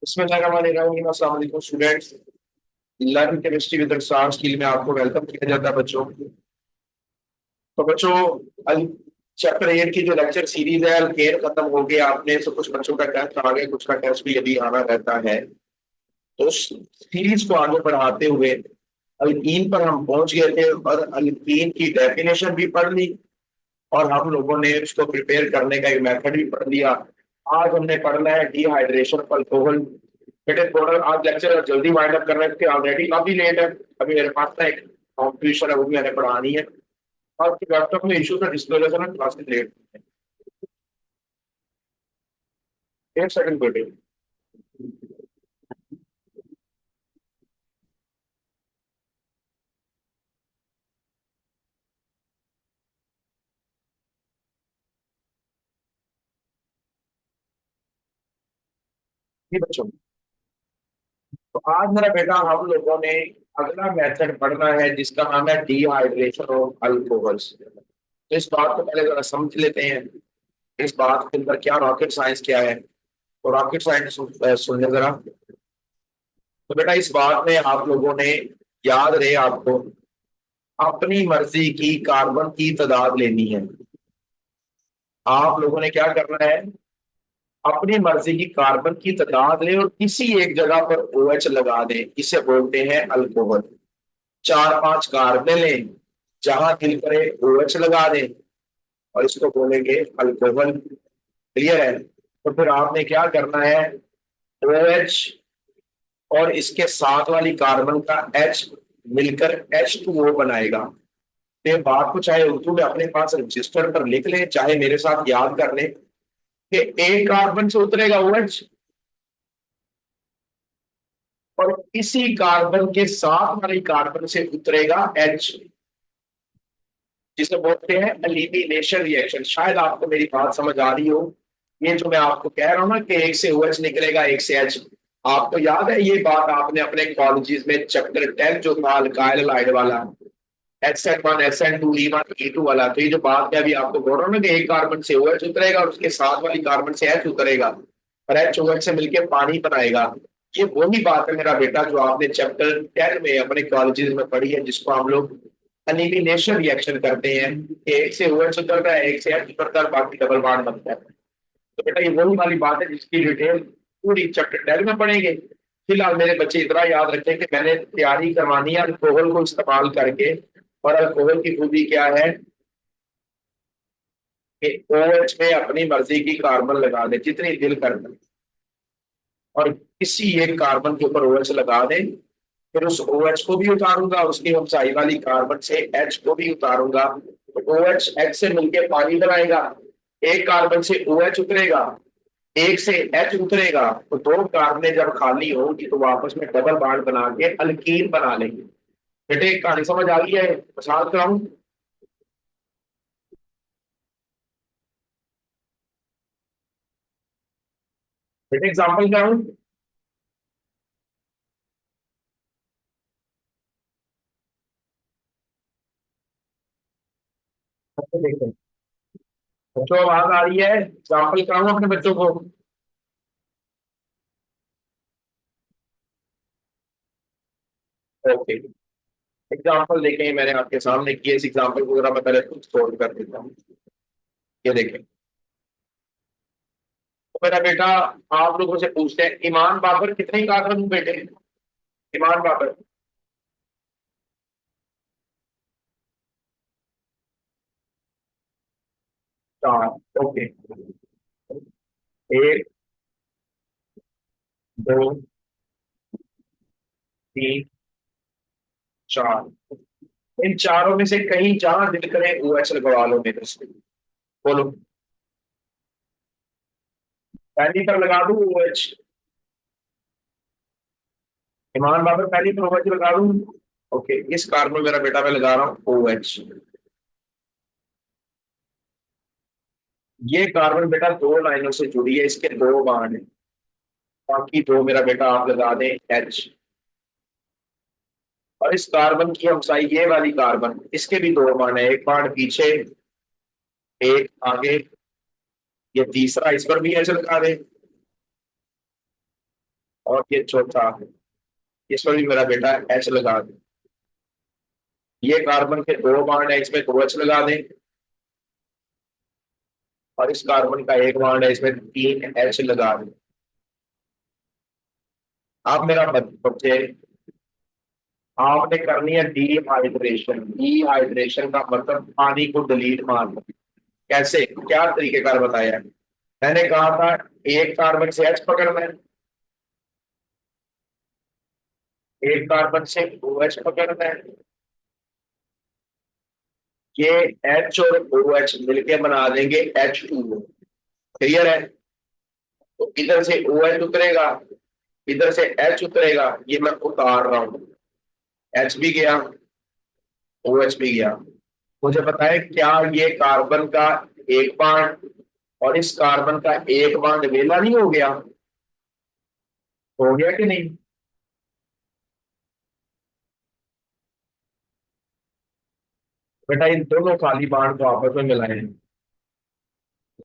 अस्सलाम students. Learn chemistry with रसायन skill में आपको वेलकम किया जाता है बच्चों। तो बच्चों, चैप्टर 8 की जो लेक्चर सीरीज है अल्केन खत्म हो गया आपने, तो कुछ बच्चों का टेस्ट आ गया, कुछ का टेस्ट भी यदि आना रहता है। तो उस सीरीज को आगे बढ़ाते हुए अल्कीन पर हम पहुंच गए थे और अल्कीन की डेफिनेशन भी पढ़ ली और हम लोगों ने उसको प्रिपेयर करने का एक मेथड भी पढ़ लिया। आज हमने पढ़ना है डिहाइड्रेशन ऑफ अल्कोहल। बेटे थोड़ा आज लेक्चर जल्दी वाइंड अप करना है क्योंकि ऑलरेडी काफी लेट है। अभी मेरे पास ना एक कॉम्पिटिशन है, वो भी मैंने पढ़ानी है और लैपटॉप में इशू का डिस्क्लोजर है, क्लासेस लेट है। एक सेकंड बेटे। जी बच्चों, तो आज मेरा बेटा हम लोगों ने अगला मेथड पढ़ना है जिसका नाम है डिहाइड्रेशन ऑफ अल्कोहल्स। तो इस बात को पहले जरा समझ लेते हैं, इस बात के अंदर क्या रॉकेट साइंस क्या है। तो रॉकेट साइंस सुनने जरा। तो बेटा इस बात में आप लोगों ने याद रहे आपको अपनी मर्जी की कार्बन की तादाद लेनी है। आप लोगों ने क्या करना है, अपनी मर्जी की कार्बन की तादाद लें और किसी एक जगह पर OH लगा दें, इसे बोलते हैं अल्कोहल। चार पांच कार्बन लें, जहां दिल करे OH लगा दें और इसको बोलेंगे अल्कोहल। क्लियर है? तो फिर आपने क्या करना है, OH और इसके साथ वाली कार्बन का H मिलकर H2O बनाएगा। तो ये बात को चाहे उर्दू में अपने पास रजिस्टर पर लिख लें, चाहे मेरे साथ याद कर लें कि एक कार्बन से उतरेगा OH और इसी कार्बन के साथ वाली कार्बन से उतरेगा H, जिसे बोलते हैं एलिमिनेशन रिएक्शन। शायद आपको मेरी बात समझ आ रही हो। ये जो मैं आपको कह रहा हूं ना कि एक से OH निकलेगा एक से H, आपको याद है ये बात आपने अपने कॉलेजेस में चैप्टर 10 जो था अल्काइल हैलाइड वाला, SN1 SN2 E1 E2 वाला। तो ये जो बात मैं अभी आपको बोल रहा हूँ ना कि एक कार्बन से OH उतरेगा और उसके साथ वाली कार्बन से H उतरेगा और HOH से मिलकर पानी बनाएगा, ये वही बात है मेरा बेटा जो आपने चैप्टर 10 में अपने कॉलेजेस में पढ़ी है, जिसको हम लोग एलिमिनेशन रिएक्शन करते हैं। एक से OH उतरता है, एक से H उतरता है, बाकी डबल बॉन्ड बनता है। तो बेटा ये वही वाली बात है जिसकी डिटेल पूरी चैप्टर 10 में पढ़ेंगे। फिलहाल मेरे बच्चे इतना याद रखें कि मैंने तैयारी करवानी है अल्कोहल को इस्तेमाल करके। और अल्कोहल की खूबी क्या है कि OH में अपनी मर्जी की कार्बन लगा दे जितनी दिल करता है और किसी एक कार्बन के ऊपर OH लगा दे, फिर उस OH को भी उतारूंगा, उसकी हमसाई वाली कार्बन से H को भी उतारूंगा, तो OH H से मिलकर पानी बनाएगा। एक कार्बन से OH उतरेगा, एक से H उतरेगा, तो दो कार्बन जब खाली होगी तो वापस में डबल बॉन्ड बना के अल्कीन बना लेंगे। बेटे कहानी समझ आ गई है? मिसाल कराऊं? बेटे एग्जाम्पल कराऊं? अच्छा, देखो बच्चों आवाज आ रही है, एग्जाम्पल कराऊं अपने बच्चों को? ओके, एग्जाम्पल देखें मैंने आपके सामने किए, इस एग्जाम्पल को जरा मैं पहले खुद सोल्व कर देता हूँ। ये देखें, तो मेरा बेटा आप लोगों से पूछते हैं ईमान बाबर कितने कार्बन हूँ बेटे? ईमान बाबर 4। ओके, एक, दो, तीन, चार। इन चारों में से कहीं जहां दिल करे OH लगवा लो मेरे से। बोलो, पहली पर लगा दूं OH? ईमान बाबर पहली पर OH लगा दूं? ओके, इस कार्बन मेरा बेटा मैं लगा रहा हूँ OH। ये कार्बन बेटा दो लाइनों से जुड़ी है, इसके दो बाण है, बाकी दो मेरा बेटा आप लगा दें H। और इस कार्बन की हमसाई ये वाली कार्बन, इसके भी दो बाण है, एक बाण पीछे, एक आगे। ये तीसरा, इस पर भी H लगा दें। और ये चौथा, इस पर भी मेरा बेटा एच लगा दे। ये कार्बन के दो बॉन्ड है, इसमें दो एच लगा दें। और इस कार्बन का एक बॉन्ड है, इसमें तीन एच लगा दें। आप मेरा बच्चे, आपने करनी है डिहाइड्रेशन। डिहाइड्रेशन का मतलब पानी को डिलीट मारना। कैसे, क्या तरीकेकार बताया है? मैंने कहा था एक कार्बन से एच पकड़ना है, एक कार्बन से ओ एच पकड़ना है। ये एच और ओ एच मिलके बना देंगे H2O। क्लियर है? तो इधर से ओ एच उतरेगा, इधर से एच उतरेगा, ये मैं उतार रहा हूं। एच भी गया, ओ एच भी गया। मुझे बताए क्या ये कार्बन का एक बांड और इस कार्बन का एक बांड वेला नहीं हो गया? हो गया कि नहीं? बेटा इन दोनों खाली बांड को आपस में मिलाएं,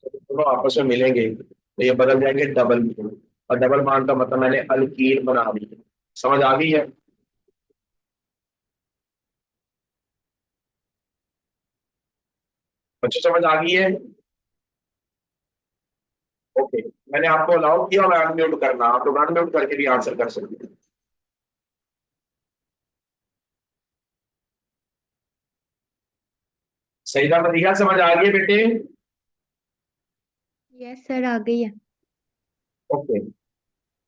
दोनों आपस में मिलेंगे तो ये बदल जाएंगे डबल बॉन्ड। और डबल बॉन्ड का मतलब मैंने अल्कीन बना दी। समझ आ गई है? बच्चों समझ आ गई है? ओके, मैंने आपको अलाउ किया और अनम्यूट करना, आप लोग अनम्यूट करके भी आंसर कर सकते हैं। सही था नतीजा, समझ आ गई है बेटे? यस सर, आ गई है। ओके,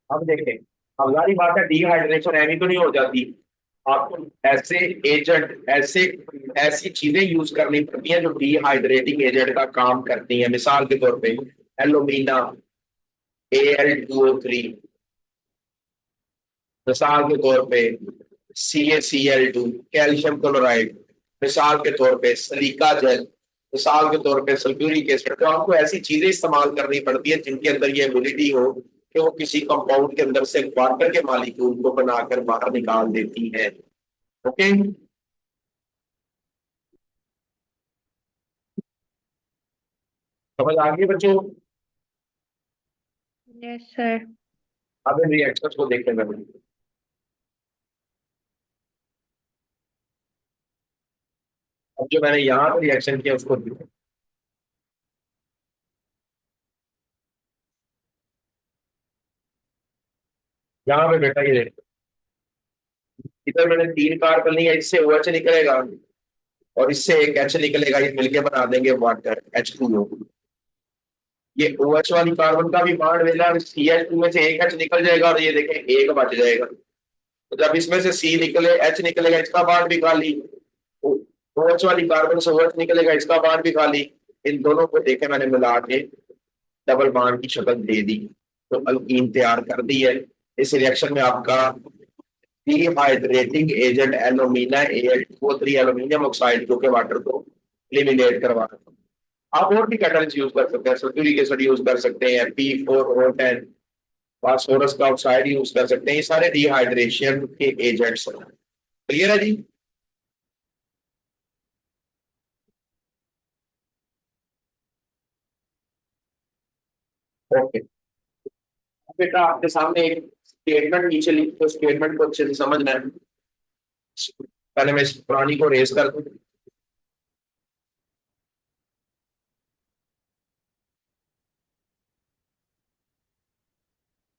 अब देखें। अब सारी बात है, डिहाइड्रेशन ऐवी तो नहीं हो जाती। आपको ऐसे एजेंट, ऐसे ऐसी चीजें यूज करनी पड़ती हैं जो डिहाइड्रेटिंग एजेंट का काम करती हैं। मिसाल के तौर पे एलुमिना Al2O3, मिसाल के तौर पे CaCl2 कैल्शियम क्लोराइड, मिसाल के तौर पे सलीका जेल, मिसाल के तौर पे सल्फ्यूरिक एसिड। तो आपको ऐसी चीजें इस्तेमाल करनी पड़ती है जिनके अंदर ये एबिलिटी हो कि वो किसी कंपाउंड के अंदर से वाटर के मालिक्यूल को बनाकर बाहर निकाल देती है। ओके, समझ आ गई बच्चों? Yes sir. अब इन रिएक्शंस को देखते हैं। अब जो मैंने यहाँ पे रिएक्शन किया उसको देखो। यहाँ पे बेटा ये देखो, इधर मैंने तीन कार्बन लिया, इससे OH निकलेगा और इससे एक H निकलेगा, ये मिलके बना देंगे वाटर H2O। ये OH वाली कार्बन का भी बॉन्ड मिला, CH2 में से एक H निकल जाएगा और ये देखें एक बच जाएगा। तो जब इसमें से C निकले, H निकलेगा, इसका बॉन्ड भी खाली। OH वाली कार्बन से OH निकलेगा, इसका बॉन्ड भी खाली। इन दोनों को देखे मैंने मिला के डबल बॉन्ड की शक्ल दे दी, तो अल्कीन तैयार कर दी है। इस रिएक्शन में आपका dehydrating agent alumina Al2O3 aluminium oxide जो कि वाटर को एलिमिनेट करवा। आप और भी कैटलिस्ट यूज कर सकते हैं, सल्फ्यूरिक एसिड यूज कर सकते हैं, P4O10, फास्फोरस का ऑक्साइड यूज कर सकते हैं। ये सारे डिहाइड्रेशन के एजेंट्स हैं। क्लियर है जी? ओके, बेटा आपके सामने एक स्टेटमेंट नीचे लिखी, तो स्टेटमेंट को अच्छे से समझना है। पहले मैं इस पुरानी को रेज कर दूं।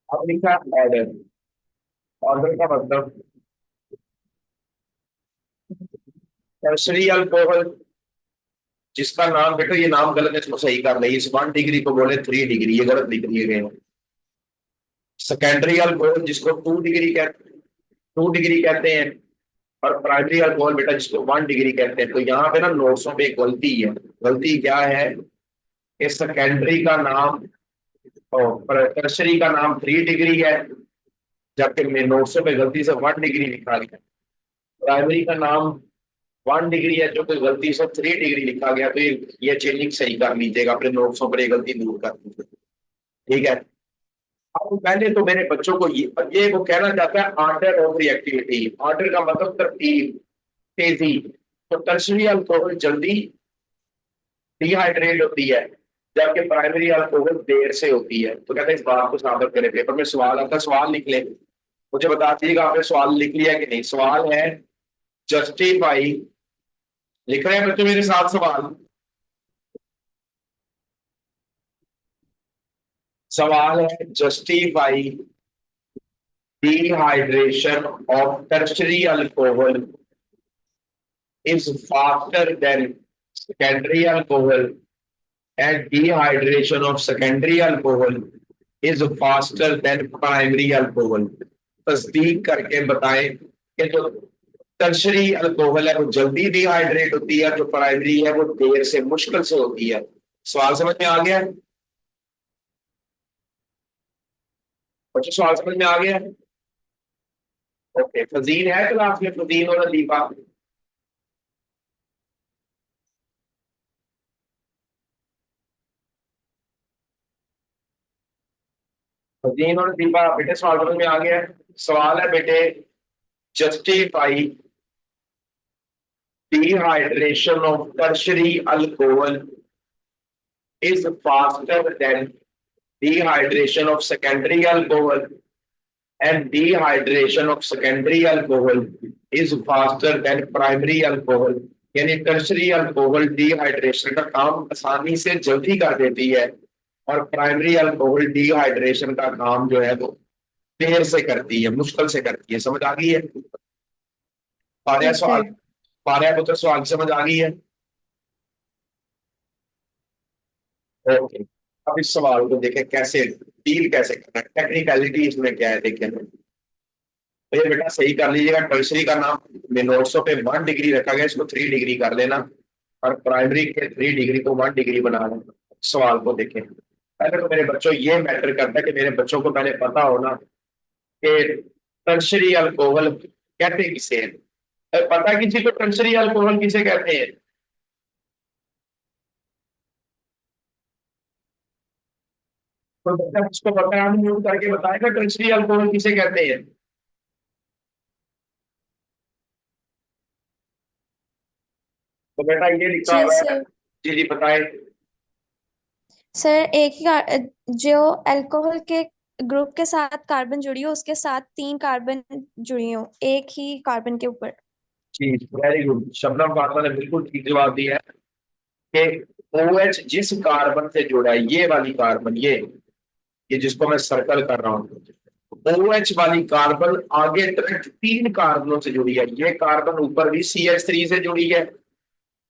अब लिखा ऑर्डर। ऑर्डर का मतलब टर्सरी अल्कोहल, जिसका नाम, बेटा ये नाम गलत है, इसको सही कर ले। इस 1 डिग्री को बोले 3 डिग्री, ये गलत लिख दिए गए। सेकेंडरी अल्कोहल जिसको 2 डिग्री कहते, 2 डिग्री कहते हैं। और प्राइमरी अल्कोहल बेटा जिसको 1 डिग्री कहते हैं। तो यहाँ पे ना नोट्सों पे एक गलती है। गलती क्या है कि सेकेंडरी का नाम और टर्सरी का नाम 3 डिग्री है, जबकि मेरे नोट्सों पे गलती से 1 डिग्री लिखा गया। प्राइमरी का नाम 1 डिग्री है जो कि गलती से 3 डिग्री लिखा गया। तो ये चेंजिंग सही कर लीजिएगा, अपने नोट्सों पर ये गलती दूर कर दीजिए। ठीक है? अब पहले तो मेरे बच्चों को ये वो कहना चाहता है ऑर्डर ऑफ रिएक्टिविटी। ऑर्डर का मतलब तरतीब, तेजी। तो टर्सरी अल्कोहल जल्दी डिहाइड्रेट होती है जबकि प्राइमरी अल्कोहल देर से होती है। तो कहते हैं इस बात को साबित करें। पेपर में सवाल आता है, सवाल लिख ले, मुझे बता दीजिएगा आपने सवाल लिख लिया कि नहीं। सवाल है जस्टिफाई, लिख रहे हैं बच्चों मेरे साथ सवाल? सवाल है justify dehydration of tertiary alcohol is faster than secondary alcohol and dehydration of secondary alcohol is faster than primary alcohol। तस्दीक करके बताएं कि जो टर्शरी अल्कोहल है वो जल्दी डिहाइड्रेट होती है, जो प्राइमरी है वो देर से, मुश्किल से होती है। सवाल समझ में आ गया? बच्चों सवाल समझ में आ गया? ओके, फजील है क्लास में? फजील और लतीफा? फजील और लतीफा बेटे सवाल समझ में आ गया? सवाल है बेटे justify dehydration of tertiary alcohol is faster than dehydration of secondary alcohol and dehydration of secondary alcohol is faster than primary alcohol। यानी टर्शरी अल्कोहल डिहाइड्रेशन का काम आसानी से जल्दी कर देती है और प्राइमरी अल्कोहल डिहाइड्रेशन का काम जो है वो देर से करती है, मुश्किल से करती है। समझ आ गई है? पारिया यस सवाल, सर। पारिया पुत्र सवाल समझ आ गई है? ओके, अब इस सवाल को देखें कैसे डील कैसे करना है, टेक्निकलिटी इसमें क्या है देखें। तो ये बेटा सही कर लीजिएगा, टर्सरी का नाम में नोट्सों पे 1 डिग्री रखा गया, इसको 3 डिग्री कर लेना और प्राइमरी के 3 डिग्री को 1 डिग्री बना लेना। सवाल को देखें। पहले तो मेरे बच्चों ये मैटर करता है कि मेरे बच्चों को पहले पता होना कि टर्सरी अल्कोहल कहते किसे हैं। पता किसी को टर्सरी अल्कोहल किसे कहते हैं? तो बच्चा उसको पता है, म्यूट करके बताएगा टर्सरी अल्कोहल किसे कहते हैं। तो बेटा ये लिखा जी हुआ है। सर। जी जी बताए। सर एक ही जो अल्कोहल के ग्रुप के साथ कार्बन जुड़ी हो उसके साथ 3 कार्बन जुड़ी हो एक ही कार्बन के ऊपर। जी वेरी गुड, शबनम फातिमा ने बिल्कुल ठीक जवाब दिया है कि OH जिस कार्बन से जुड़ा है, ये वाली कार्बन, ये जिसको मैं सर्कल कर रहा हूँ, OH वाली कार्बन आगे डायरेक्ट 3 कार्बनों से जुड़ी है। ये कार्बन ऊपर भी CH3 से जुड़ी है,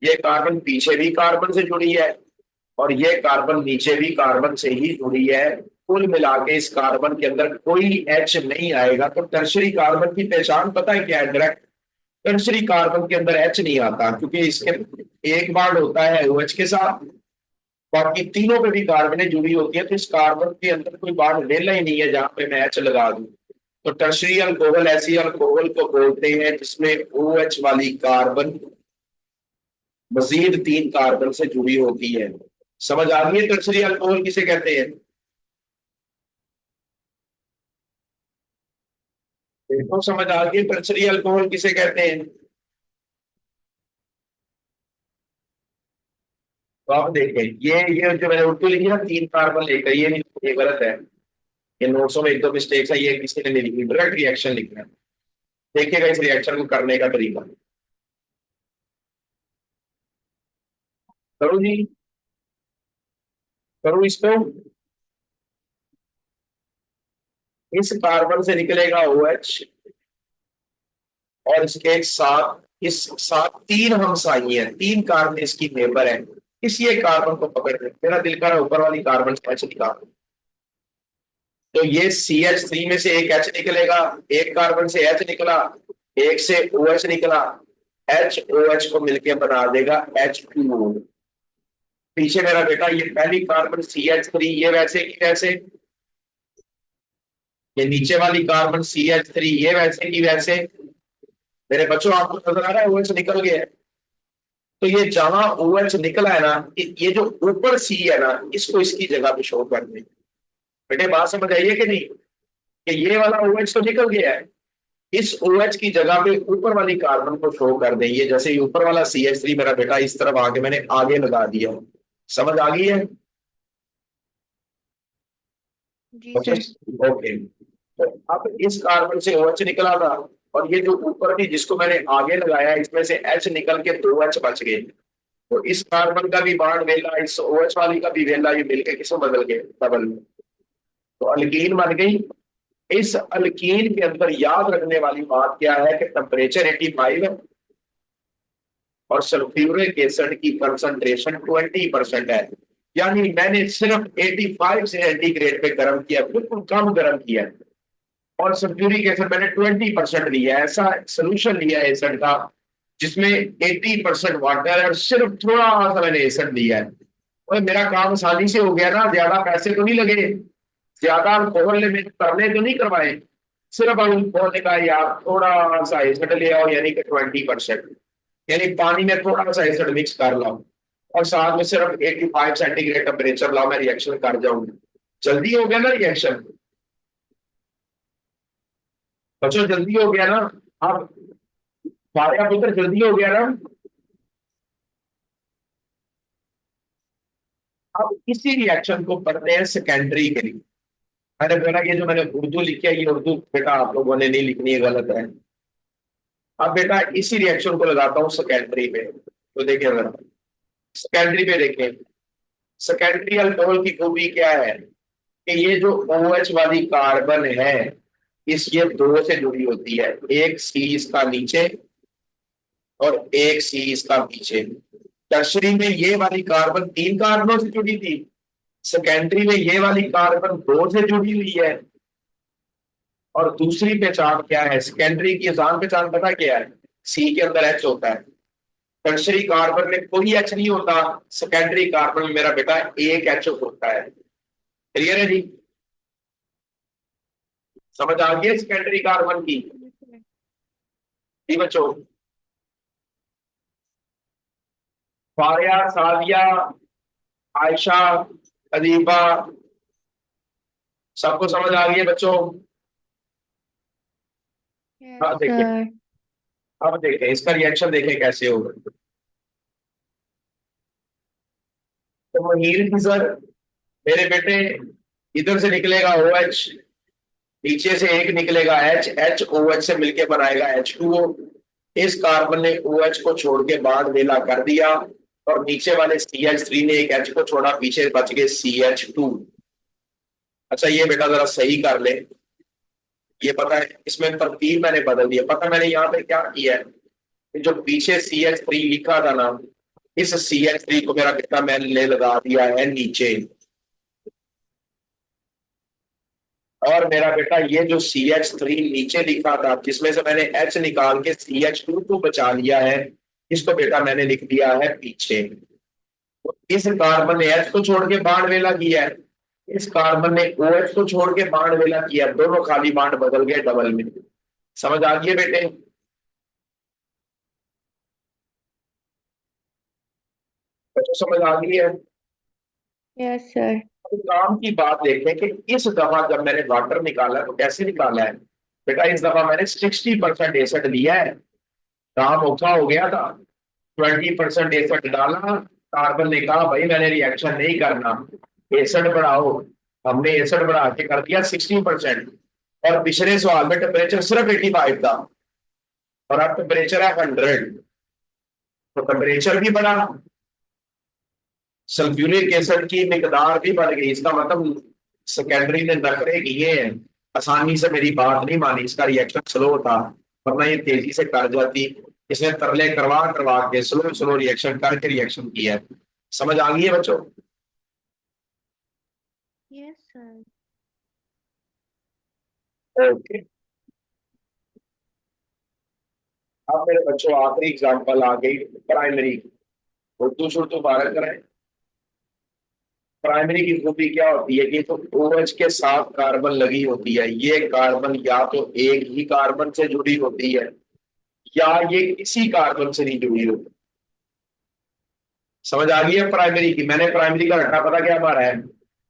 ये कार्बन पीछे भी कार्बन से जुड़ी है और ये कार्बन नीचे भी कार्बन से ही जुड़ी है। कुल मिला के इस कार्बन के अंदर कोई H नहीं आएगा। तो टर्शरी कार्बन की पहचान पता है क्या है? डायरेक्ट टर्शरी कार्बन के अंदर H नहीं आता, क्योंकि इसके एक बॉन्ड होता है OH के साथ, बाकी तीनों पे भी कार्बनें जुड़ी होती है। तो इस कार्बन के अंदर कोई बॉन्ड वेला ही नहीं है जहां पे मैं H लगा दूं। तो टर्शरी अल्कोहल ऐसी अल्कोहल को बोलते हैं जिसमें OH वाली कार्बन मजीद 3 कार्बन से जुड़ी होती है। समझ आ गई है टर्शरी अल्कोहल किसे कहते हैं? देखो समझ आ गई टर्शरी अल्कोहल किसे कहते हैं? तो आप देखें ये जो मैंने उल्टू लिखी ना 3 कार्बन लेकर, ये गलत है। ये नोट्सों में 1-2 मिस्टेक्स है, ये किसी ने नहीं लिखी, डायरेक्ट रिएक्शन लिखना है। देखिएगा इस रिएक्शन को करने का तरीका। करूँ जी? करूँ इसको? इस कार्बन से निकलेगा OH और इसके साथ इस साथ 3 हमसाई है, 3 कार्बन इसकी नेबर है। इस ये कार्बन को पकड़ ले, मेरा दिल कर रहा है ऊपर वाली कार्बन से H निकाल। तो ये CH3 में से एक H निकलेगा, एक कार्बन से H निकला, एक से OH निकला, HOH को मिलके बना देगा H2O। पीछे मेरा बेटा ये पहली कार्बन CH3, ये वैसे की वैसे, ये नीचे वाली कार्बन CH3, ये वैसे की वैसे। मेरे बच्चों आपको नजर आ रहा है OH निकल गया है। तो ये जहां OH निकला है ना, ये जो ऊपर C है ना, इसको इसकी जगह पे शो कर दें। बेटे बात समझ आई है कि नहीं? कि ये वाला OH तो निकल गया है, इस OH की जगह पे ऊपर वाली कार्बन को शो कर दें। ये जैसे ऊपर वाला CH3 मेरा बेटा इस तरफ आके मैंने आगे लगा दिया। समझ आ गई है? जी सर। ओके, तो अब इस कार्बन से OH निकला था, और ये जो ऊपर थी जिसको मैंने आगे लगाया, इसमें से H निकल के 2H बच गए। तो इस कार्बन का भी बॉन्ड वेला, इस OH वाली का भी वेला, ये मिलके किसमें बदल गए, डबल में। तो अल्कीन बन गई। इस अल्कीन के अंदर याद रखने वाली बात क्या है कि टेम्परेचर 85 है और सल्फ्यूरिक एसिड की कंसंट्रेशन 20% है। यानी मैंने सिर्फ 85 सेंटीग्रेड पे गर्म किया, बिल्कुल कम गर्म किया, और सल्फ्यूरिक एसिड मैंने 20% लिया। ऐसा सोल्यूशन लिया है एसिड का जिसमें 80% वाटर है और सिर्फ थोड़ा सा मैंने एसिड लिया है। और मेरा काम आसानी से हो गया ना, ज्यादा पैसे तो नहीं लगे, ज्यादा अल्कोहल में तरले तो नहीं करवाए, सिर्फ अल्कोहल का यार थोड़ा सा एसिड ले आओ, यानी कि 20%, यानी पानी में थोड़ा सा एसिड मिक्स कर लो, और साथ में सिर्फ 85 सेंटीग्रेड टेम्परेचर लाओ, मैं रिएक्शन कर जाऊंगी। जल्दी हो गया ना रिएक्शन बच्चों, जल्दी हो गया ना। अब सारे पुत्र जल्दी हो गया ना। अब इसी रिएक्शन को पढ़ते हैं सेकेंडरी के लिए। मैंने बोला ये जो मैंने उर्दू लिखी है, ये उर्दू बेटा आप लोगों ने नहीं लिखनी है, गलत है। अब बेटा इसी रिएक्शन को लगाता हूँ सेकेंडरी पे, तो देखिए जरा सेकेंडरी पे देखें। सेकेंडरी अल्कोहल की खूबी क्या है कि ये जो OH वाली कार्बन है, इस ये दो से जुड़ी होती है, एक C इसका नीचे और एक C इसका पीछे। टर्शरी में ये वाली कार्बन 3 कार्बनों से जुड़ी थी, सेकेंडरी में ये वाली कार्बन 2 से जुड़ी हुई है। और दूसरी पहचान क्या है, सेकेंडरी की आसान पहचान पता क्या है, C के अंदर H होता है, टर्शरी कार्बन में कोई H नहीं होता, सेकेंडरी कार्बन में मेरा बेटा एक H होता है। क्लियर है जी, समझ आ गई सेकेंडरी कार्बन की? जी बच्चों, फारिया, सादिया, आयशा, अदीबा, सबको समझ आ गई है बच्चों? हाँ यस देखिए, सर। अब देखें इसका रिएक्शन, देखें कैसे होगा। तो महीर की सर, मेरे बेटे इधर से निकलेगा OH, नीचे से एक निकलेगा H, H OH से मिलके बनाएगा H2O। इस कार्बन ने OH को छोड़ के बांध वेला कर दिया, और नीचे वाले CH3 ने एक H को छोड़ा, पीछे बच गए CH2। अच्छा ये बेटा जरा सही कर ले, ये पता है इसमें तरतीब मैंने बदल दी है, पता मैंने यहाँ पे क्या किया है, जो पीछे CH3 लिखा था ना, इस CH3 को मेरा बेटा मैंने लगा दिया है नीचे, और मेरा बेटा ये जो CH3 नीचे लिखा था जिसमें से मैंने H निकाल के CH2 को बचा लिया है, इसको बेटा मैंने लिख दिया है पीछे। तो इस कार्बन ने H को छोड़ के बांड वेला किया है, इस कार्बन ने OH को छोड़ के बांड वेला किया, दोनों खाली बांड बदल गए डबल में। समझ आ गई बेटे? बच्चों समझ आ गई है? Yes sir. अब काम की बात देखें कि इस दफा जब मैंने वाटर निकाला तो कैसे निकाला है बेटा, इस दफा मैंने 60% एसिड लिया है, काम औखा हो गया था, 20% एसिड डाला, कार्बन ने कहा भाई मैंने रिएक्शन नहीं करना, एसिड बढ़ाओ, हमने एसिड बढ़ा के कर दिया 60%। और पिछले सवाल में टेम्परेचर सिर्फ 85 था, और अब टेम्परेचर है 100, तो टेम्परेचर भी बढ़ा, सल्फ्यूरिक एसिड की मिकदार भी बढ़ गई। इसका मतलब सेकेंडरी ने नखरे किए हैं, आसानी से मेरी बात नहीं मानी, इसका रिएक्शन स्लो था, वरना ये तेजी से कर जाती। इसने तरले करवा करवा के स्लो स्लो रिएक्शन करके रिएक्शन किया है। समझ आ गई है बच्चों? Yes sir. ओके, अब मेरे बच्चों आखिरी एग्जांपल आ गई, प्राइमरी। उर्दू शुरू बारह करें। प्राइमरी की खूबी क्या होती है कि तो OH के साथ कार्बन लगी होती है, ये कार्बन या तो एक ही कार्बन से जुड़ी होती है या ये किसी कार्बन से नहीं जुड़ी होती। समझ आ गई है प्राइमरी की? मैंने प्राइमरी का रखा पता क्या मारा है,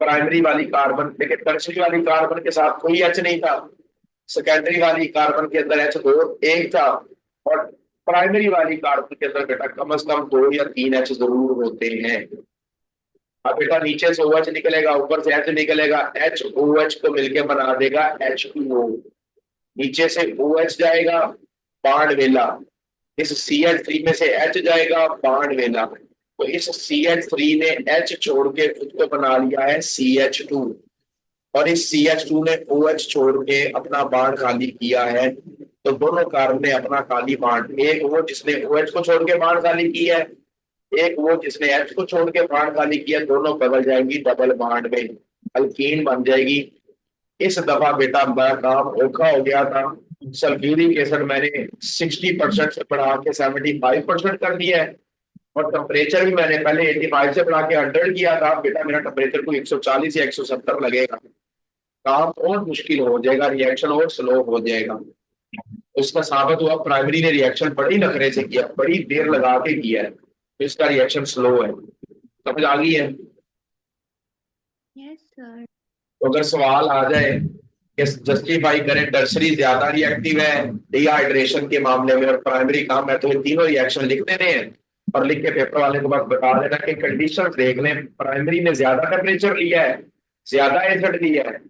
प्राइमरी वाली कार्बन, लेकिन टर्शरी वाली कार्बन के साथ कोई H नहीं था, सेकेंडरी वाली कार्बन के अंदर H2 एक था, और प्राइमरी वाली कार्बन के अंदर बेटा कम से कम 2 या 3 H जरूर होते हैं। अब बेटा नीचे से OH निकलेगा, ऊपर से H निकलेगा, H OH को मिलके बना देगा H2O। नीचे से OH जाएगा, बाण वेला, इस CH3 में से H जाएगा, बाण वेला, तो इस CH3 ने H छोड़ के खुद को बना लिया है CH2, और इस CH2 ने OH छोड़ के अपना बाण खाली किया है। तो दोनों कार्बन ने अपना खाली बाण, एक वो जिसने OH को छोड़ के बाण खाली किया है, एक वो जिसने H को छोड़ के बाण खाली किया, दोनों बदल जाएंगी डबल बाण में, अल्कीन बन जाएगी। इस दफा बेटा मेरा काम औखा हो गया था। सल्फ्यूरिक एसिड मैंने 60% से बढ़ा के 75% कर दिया है, और टेम्परेचर भी मैंने पहले 85 से बढ़ा के 100 किया था। बेटा मेरा टेम्परेचर को 140 या 170 लगेगा, काम और मुश्किल हो जाएगा, रिएक्शन और स्लो हो जाएगा। उसका साबित हुआ, प्राइमरी ने रिएक्शन बड़ी नखरे से किया, बड़ी देर लगा के किया है, तो इसका रिएक्शन स्लो है। समझ आ गई है? Yes, sir. तो अगर सवाल आ जाए कि जस्टिफाई करें टर्सरी ज्यादा रिएक्टिव है डिहाइड्रेशन के मामले में और प्राइमरी कम है, तो ये तीनों रिएक्शन लिख देने हैं और लिख के पेपर वाले को बस बता देना कि कंडीशन देख लें, प्राइमरी ने ज्यादा टेम्परेचर लिया है, ज्यादा एसिड लिया है,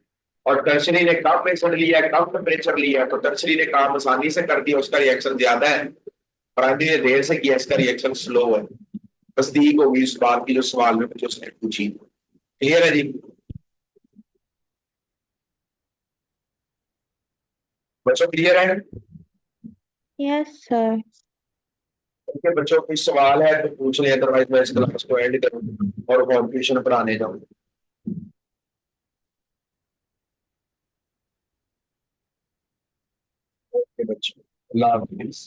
और टर्सरी ने कम एसिड लिया है, कम टेम्परेचर लिया है, तो टर्सरी ने काम आसानी से कर दिया, उसका रिएक्शन ज्यादा है, प्राइमरी ने देर से किया, इसका रिएक्शन स्लो है। तस्दीक होगी उस बात की जो सवाल में मुझे उसने पूछी। क्लियर है जी? बच्चों क्लियर है? Yes, sir. उनके बच्चों कोई सवाल है तो पूछ ले, अदरवाइज मैं इस क्लास को एंड करूँ और होम ट्यूशन पढ़ाने जाऊँ। ओके बच्चों, अल्लाह हाफिज।